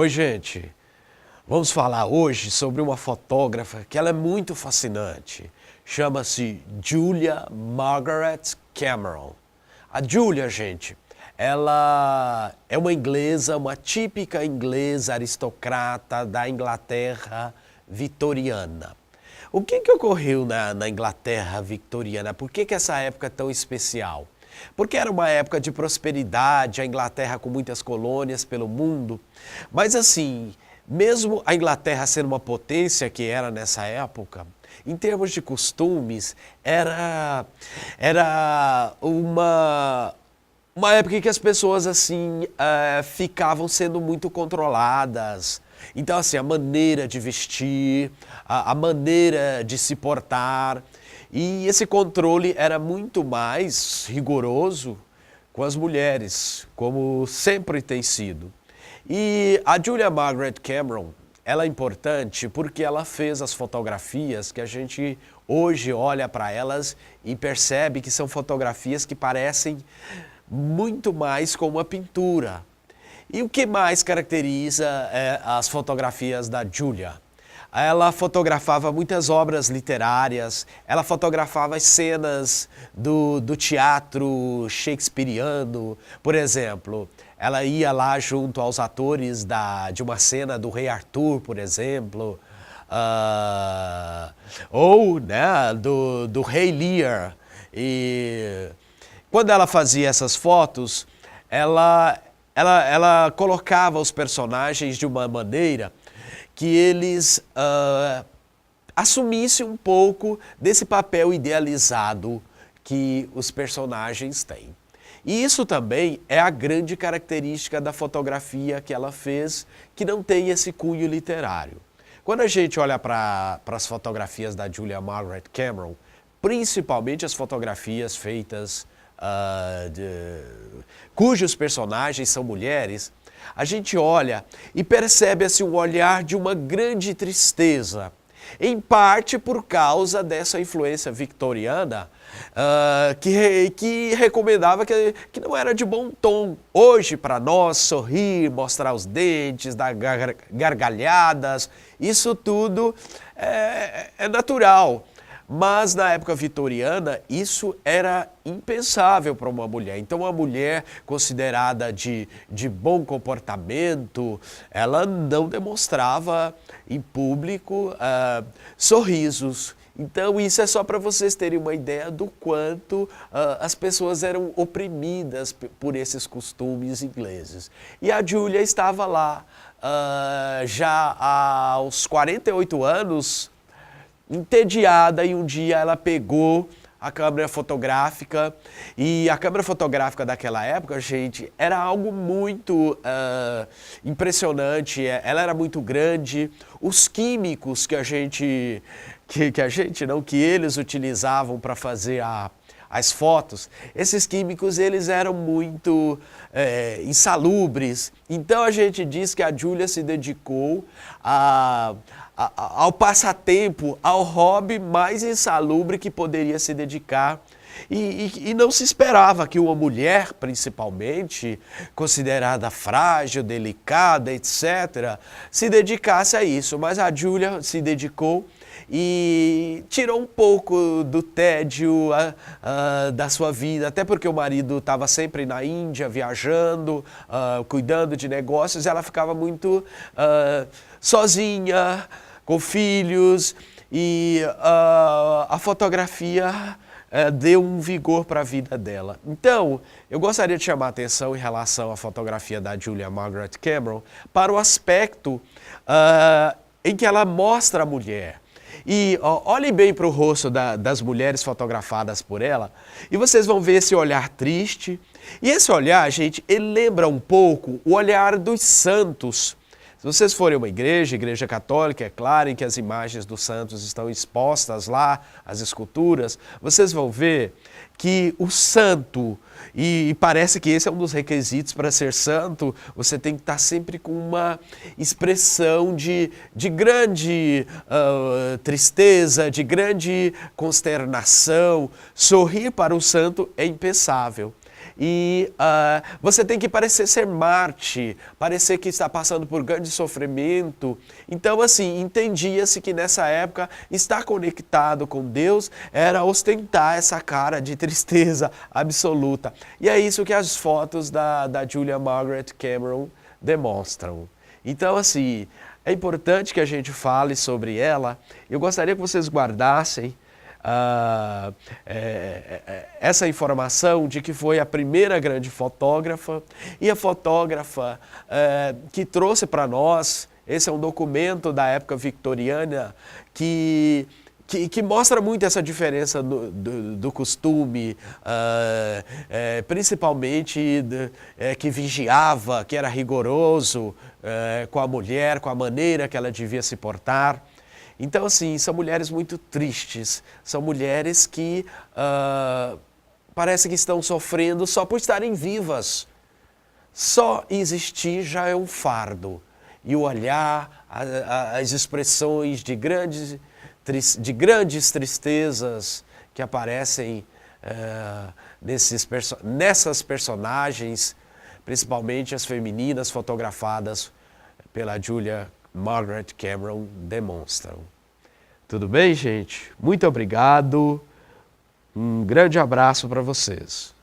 Oi, gente. Vamos falar hoje sobre uma fotógrafa que ela é muito fascinante. Chama-se Julia Margaret Cameron. A Julia, gente, ela é uma inglesa, uma típica inglesa aristocrata da Inglaterra vitoriana. O que ocorreu na Inglaterra vitoriana? Por que essa época é tão especial? Porque era uma época de prosperidade, a Inglaterra com muitas colônias pelo mundo. Mas assim, mesmo a Inglaterra sendo uma potência que era nessa época, em termos de costumes, era uma época em que as pessoas assim ficavam sendo muito controladas. Então assim, a maneira de vestir, a maneira de se portar, e esse controle era muito mais rigoroso com as mulheres, como sempre tem sido. E a Julia Margaret Cameron, ela é importante porque ela fez as fotografias que a gente hoje olha para elas e percebe que são fotografias que parecem muito mais com uma pintura. E o que mais caracteriza as fotografias da Julia? Ela fotografava muitas obras literárias, ela fotografava as cenas do teatro shakespeariano, por exemplo. Ela ia lá junto aos atores de uma cena do Rei Arthur, por exemplo, ou né, do Rei Lear. E quando ela fazia essas fotos, ela colocava os personagens de uma maneira que eles assumissem um pouco desse papel idealizado que os personagens têm. E isso também é a grande característica da fotografia que ela fez, que não tem esse cunho literário. Quando a gente olha para as fotografias da Julia Margaret Cameron, principalmente as fotografias feitas cujos personagens são mulheres, a gente olha e percebe assim, um olhar de uma grande tristeza, em parte por causa dessa influência victoriana que recomendava que não era de bom tom. Hoje, para nós, sorrir, mostrar os dentes, dar gargalhadas, isso tudo é natural. Mas na época vitoriana, isso era impensável para uma mulher. Então, uma mulher considerada de bom comportamento, ela não demonstrava em público sorrisos. Então, isso é só para vocês terem uma ideia do quanto as pessoas eram oprimidas por esses costumes ingleses. E a Julia estava lá, já aos 48 anos, entediada, e um dia ela pegou a câmera fotográfica, e a câmera fotográfica daquela época, gente, era algo muito impressionante, ela era muito grande, os químicos que eles utilizavam para fazer as fotos, esses químicos eles eram muito insalubres, então a gente diz que a Julia se dedicou ao passatempo, ao hobby mais insalubre que poderia se dedicar. E não se esperava que uma mulher, principalmente, considerada frágil, delicada, etc., se dedicasse a isso. Mas a Julia se dedicou e tirou um pouco do tédio da sua vida, até porque o marido estava sempre na Índia, viajando, cuidando de negócios, e ela ficava muito sozinha, com filhos, e a fotografia deu um vigor para a vida dela. Então, eu gostaria de chamar a atenção em relação à fotografia da Julia Margaret Cameron para o aspecto em que ela mostra a mulher. E olhem bem para o rosto das mulheres fotografadas por ela, e vocês vão ver esse olhar triste. E esse olhar, gente, ele lembra um pouco o olhar dos santos. Se vocês forem uma igreja católica, é claro, em que as imagens dos santos estão expostas lá, as esculturas, vocês vão ver que o santo, e parece que esse é um dos requisitos para ser santo, você tem que estar sempre com uma expressão de grande tristeza, de grande consternação. Sorrir para o santo é impensável. e você tem que parecer ser Marte, parecer que está passando por grande sofrimento. Então, assim, entendia-se que nessa época estar conectado com Deus era ostentar essa cara de tristeza absoluta. E é isso que as fotos da Julia Margaret Cameron demonstram. Então, assim, é importante que a gente fale sobre ela. Eu gostaria que vocês guardassem essa informação de que foi a primeira grande fotógrafa e a fotógrafa que trouxe para nós, esse é um documento da época victoriana que mostra muito essa diferença do costume, principalmente que vigiava, que era rigoroso com a mulher, com a maneira que ela devia se portar. Então, assim, são mulheres muito tristes, são mulheres que parece que estão sofrendo só por estarem vivas. Só existir já é um fardo. E o olhar, as expressões de grandes tristezas que aparecem nessas personagens, principalmente as femininas fotografadas pela Julia Margaret Cameron, demonstram. Tudo bem, gente? Muito obrigado. Um grande abraço para vocês.